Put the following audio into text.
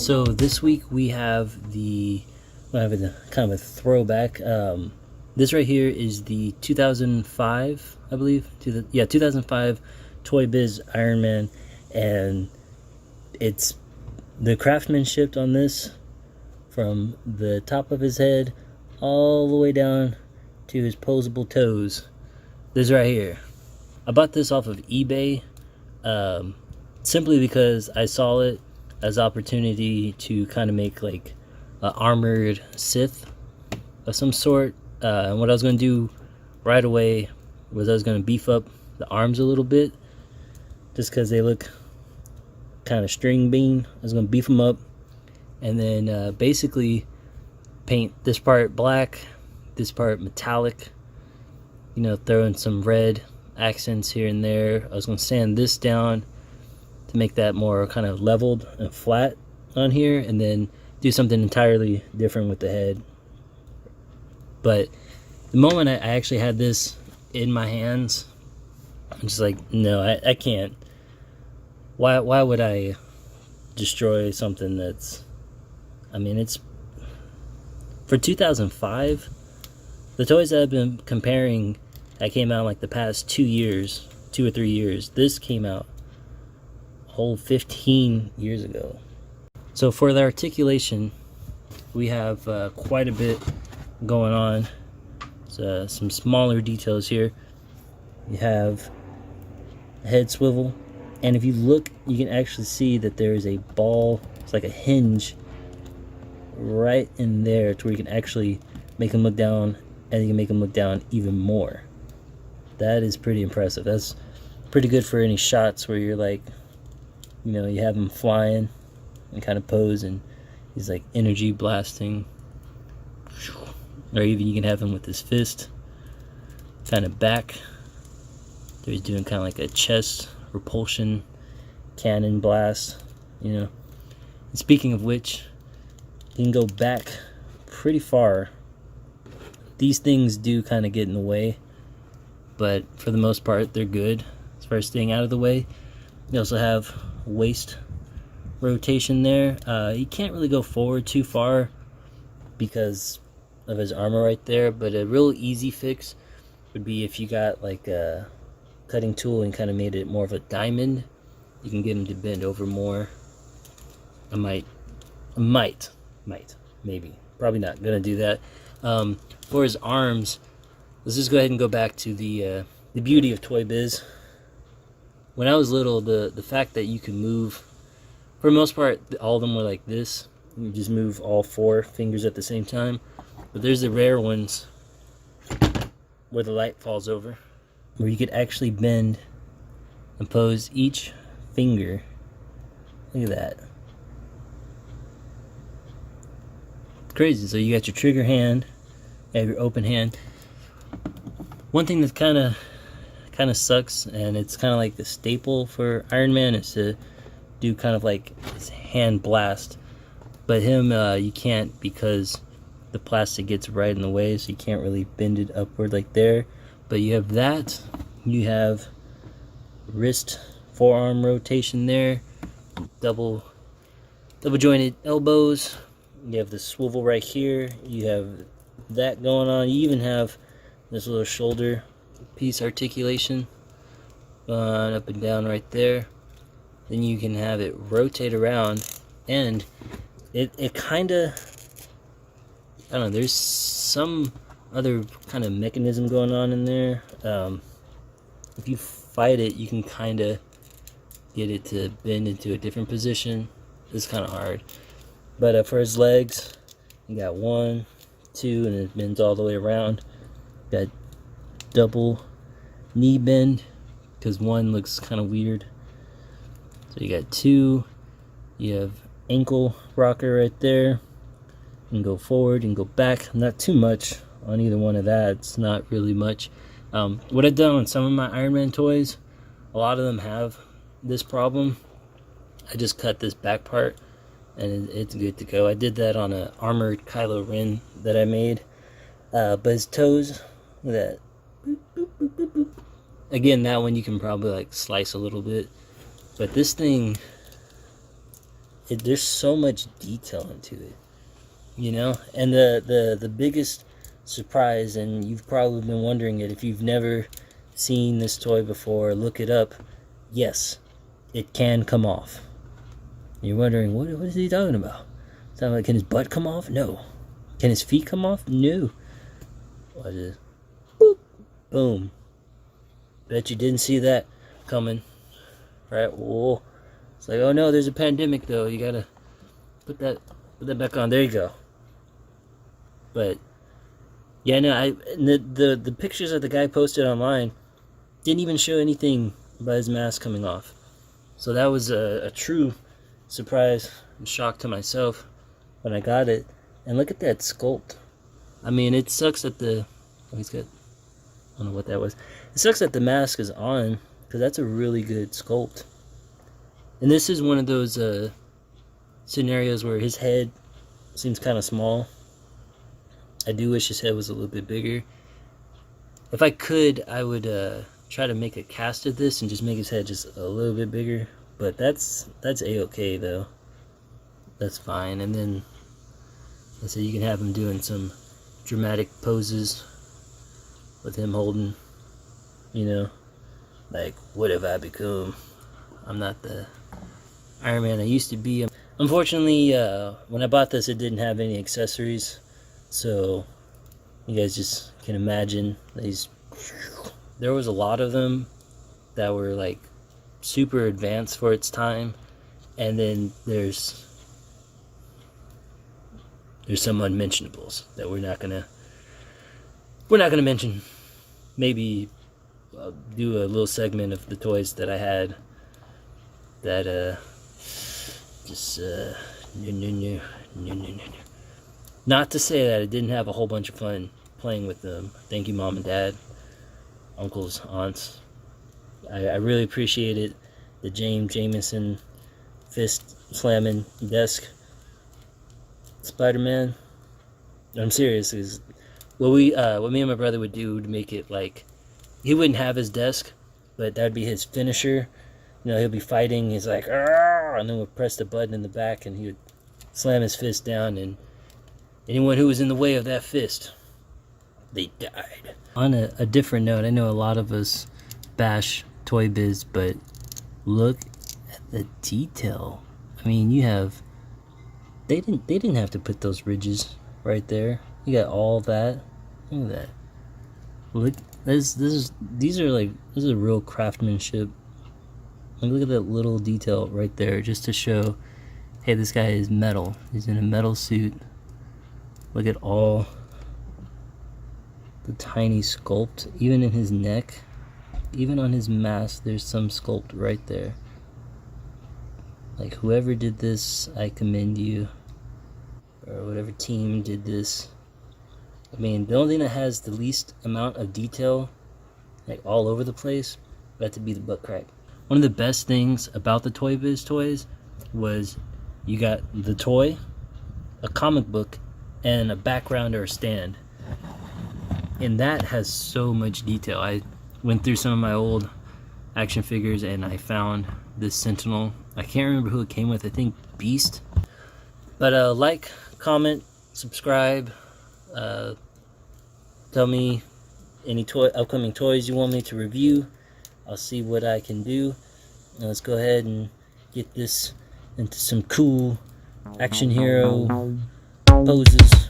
So this week we have kind of a throwback. This right here is the 2005, I believe, 2005 Toybiz Iron Man, and it's the craftsmanship on this from the top of his head all the way down to his posable toes. This right here. I bought this off of eBay simply because I saw it as opportunity to kind of make like an armored Sith of some sort. And what I was going to do right away was I was going to beef up the arms a little bit just because they look kind of string bean. I was going to beef them up and then basically paint this part black, this part metallic, throw in some red accents here and there. I was going to sand this down to make that more kind of leveled and flat on here, and then do something entirely different with the head. But the moment I actually had this in my hands, I'm just like, no, I can't. Why would I destroy something that's, it's for 2005. The toys that I've been comparing that came out like the past 2 or 3 years, this came out a whole 15 years ago. So for the articulation, we have quite a bit going on. So, some smaller details here. You have a head swivel, and if you look, you can actually see that there is a ball. It's like a hinge right in there to where you can actually make them look down, and you can make them look down even more. That is pretty impressive. That's pretty good for any shots where you're like, you have him flying and kind of pose, and he's like energy blasting. Or even you can have him with his fist kind of back. So he's doing kind of like a chest repulsion cannon blast, And speaking of which, you can go back pretty far. These things do kind of get in the way, but for the most part, they're good as far as staying out of the way. You also have waist rotation there. You can't really go forward too far because of his armor right there, but a real easy fix would be if you got like a cutting tool and kind of made it more of a diamond. You can get him to bend over more. I might, maybe, probably not gonna do that. For his arms, let's just go ahead and go back to the beauty of Toybiz. When I was little, the fact that you could move, for the most part, all of them were like this. You just move all 4 fingers at the same time. But there's the rare ones where the light falls over, where you could actually bend and pose each finger. Look at that. It's crazy. So you got your trigger hand, you have your open hand. One thing that kind of sucks, and it's kind of like the staple for Iron Man, is to do kind of like his hand blast. But him, you can't, because the plastic gets right in the way, so you can't really bend it upward like there. But you have that. You have wrist, forearm rotation there. Double jointed elbows. You have the swivel right here. You have that going on. You even have this little shoulder piece articulation up and down right there. Then you can have it rotate around, and it kind of, I don't know, there's some other kind of mechanism going on in there. If you fight it, you can kind of get it to bend into a different position. It's kind of hard. But for his legs, you got 1, 2, and it bends all the way around. Got double knee bend, because 1 looks kind of weird. So you got 2. You have ankle rocker right there. You can go forward and go back. Not too much on either one of that. It's not really much. What I've done on some of my Iron Man toys, a lot of them have this problem. I just cut this back part and it's good to go. I did that on an armored Kylo Ren that I made. But his toes, look at that. Boop, boop, boop, boop, boop. Again, that one you can probably like slice a little bit. But this thing, there's so much detail into it, you know. And the biggest surprise, and you've probably been wondering it if you've never seen this toy before, look it up. Yes, it can come off. You're wondering, what is he talking about? Sound like, can his butt come off? No. Can his feet come off? No. What is it? Boop. Boom. Bet you didn't see that coming. Right? Whoa. It's like, oh no, there's a pandemic though. You gotta put that back on. There you go. But yeah, no, the pictures that the guy posted online didn't even show anything about his mask coming off. So that was a true surprise and shock to myself when I got it. And look at that sculpt. I mean, it sucks that the... Oh, he's got... I don't know what that was. It sucks that the mask is on, because that's a really good sculpt. And this is one of those scenarios where his head seems kind of small. I do wish his head was a little bit bigger. If I could, I would try to make a cast of this and just make his head just a little bit bigger. But that's a-okay though. That's fine. And then let's say you can have him doing some dramatic poses with him holding, you know, like, what have I become? I'm not the Iron Man I used to be. Unfortunately, when I bought this, it didn't have any accessories, so you guys just can imagine these. There was a lot of them that were like super advanced for its time, and then there's some unmentionables that we're not gonna mention. Maybe I'll do a little segment of the toys that I had that just no. Not to say that I didn't have a whole bunch of fun playing with them. Thank you, mom and dad, uncles, aunts. I really appreciate it. The Jameson fist slamming desk Spider-Man. I'm serious. Is what me and my brother would do to make it like, he wouldn't have his desk, but that would be his finisher. You know, he'll be fighting. He's like, "Arr!" And then we'll press the button in the back, and he would slam his fist down, and anyone who was in the way of that fist, they died. On a different note, I know a lot of us bash Toybiz, but look at the detail. I mean, you have they didn't have to put those ridges right there. You got all that. Look at that. Look, these are real craftsmanship. Like, look at that little detail right there, just to show, hey, this guy is metal. He's in a metal suit. Look at all the tiny sculpt, even in his neck, even on his mask. There's some sculpt right there. Like, whoever did this, I commend you, or whatever team did this. I mean, the only thing that has the least amount of detail, like all over the place, would have to be the butt crack. One of the best things about the Toybiz toys was you got the toy, a comic book, and a background or a stand. And that has so much detail. I went through some of my old action figures and I found this Sentinel. I can't remember who it came with. I think Beast. But like, comment, subscribe. Tell me any upcoming toys you want me to review. I'll see what I can do. Now let's go ahead and get this into some cool action hero poses.